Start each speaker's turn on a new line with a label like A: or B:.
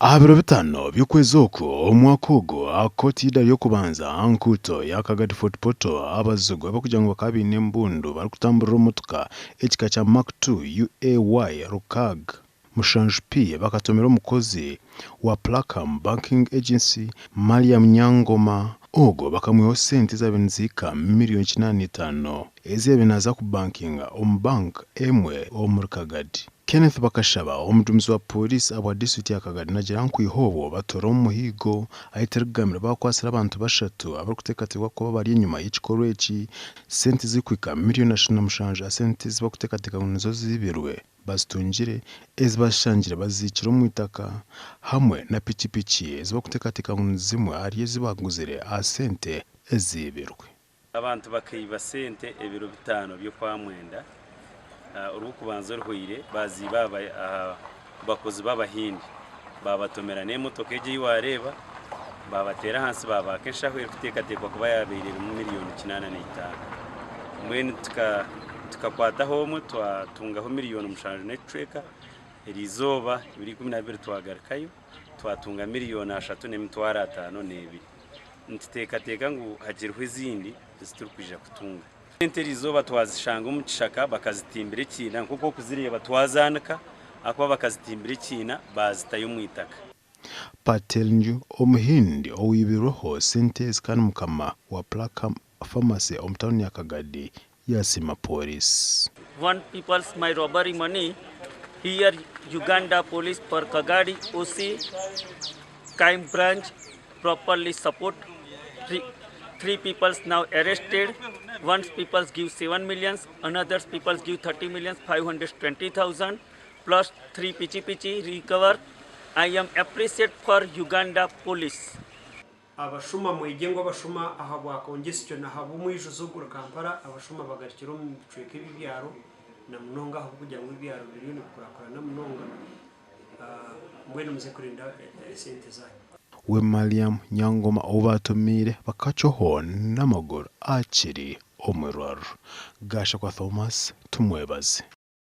A: Biro bitano by'ukwezi okwo omwaka ogwo akoti y'okubanza nkuto ya Kagadi Fort Portal abazigwa bakugira ngu bakaba baine embundu barikutamburira omutuka ekika kya Mark 2 UAY Rukag Mushanju P bakatomera omukozi wa Platinum Banking Agency Mariam Nyangoma ogwo bakamwihaho sente z'abenziika miriyooni 85 ez'ebinaza ku bankinga omu bank emwe omuri Kagadi. Kenneth Bakashaba omuduumizi wa Pooriisi abwa disitulikiti ya Kagadi nagira nkwiha obwo batora omu muhigo ahiterikugamira bakwasira abantu bashatu abarikuteekateekwa kuba bari enyuma y'ekikorwa eki sente zikuhika miriyooni 27 sente zibakuteekateeka ngu nizo ziibirwe bazitungire ezibashangire baziikire omu itaka hamwe na PikiPiki ezibakuteekateeka ngu nizimwe ahari ezibaguzire aha sente eziibirwe.
B: Abantu bakaiba sente ebiro bitano by'okwa mwenda urukubanza orwire baziba bakozi b'abahindi babatomera n'emotoka egiye wareba babatera hansi babaka enshaho erikuteekateekwa kuba yabeire mu miriyooni 85 mbwenu tukakwataho omwe twatungaho miriyooni 7 n'ecweka erizooba 2012 twagarukayo twatunga miriyooni 3.52 ntiteekateeka ngu hagiriho ezindi eziturikuija kutunga. Sente erizooba twazishanga omu kishaka bakazitimbira ekiina nk'uko kuzireba twazanika akuba bakazitimbira ekiina bazitayo omu itaka.
A: Patelnju omuhindi owiibirweho sente ezi kandi mukama wa Platinum Pharmacy omu tawuni ya Kagadi yasiima Pooriisi.
C: One people's my robbery money here Uganda police for Kagadi OC crime branch properly support. Three people now arrested. One people give 7 million, another people give 30 million 520,000 plus 3 PikiPiki recover. I am appreciate for Uganda police.
D: Abashuma mwigengo abashuma ahabwa congestion ahabu mwisho zugura Kampala abashuma bagarikira mu bicweke bibyaro na munonga aho kujya mu bibyaro biri kurakora na munonga mbwene muze kurinda sente zayo.
A: We Mariam Nyangoma obatomire bakacoho n'amaguru akiri omurwaru gasha kwa Thomas tumwebaze.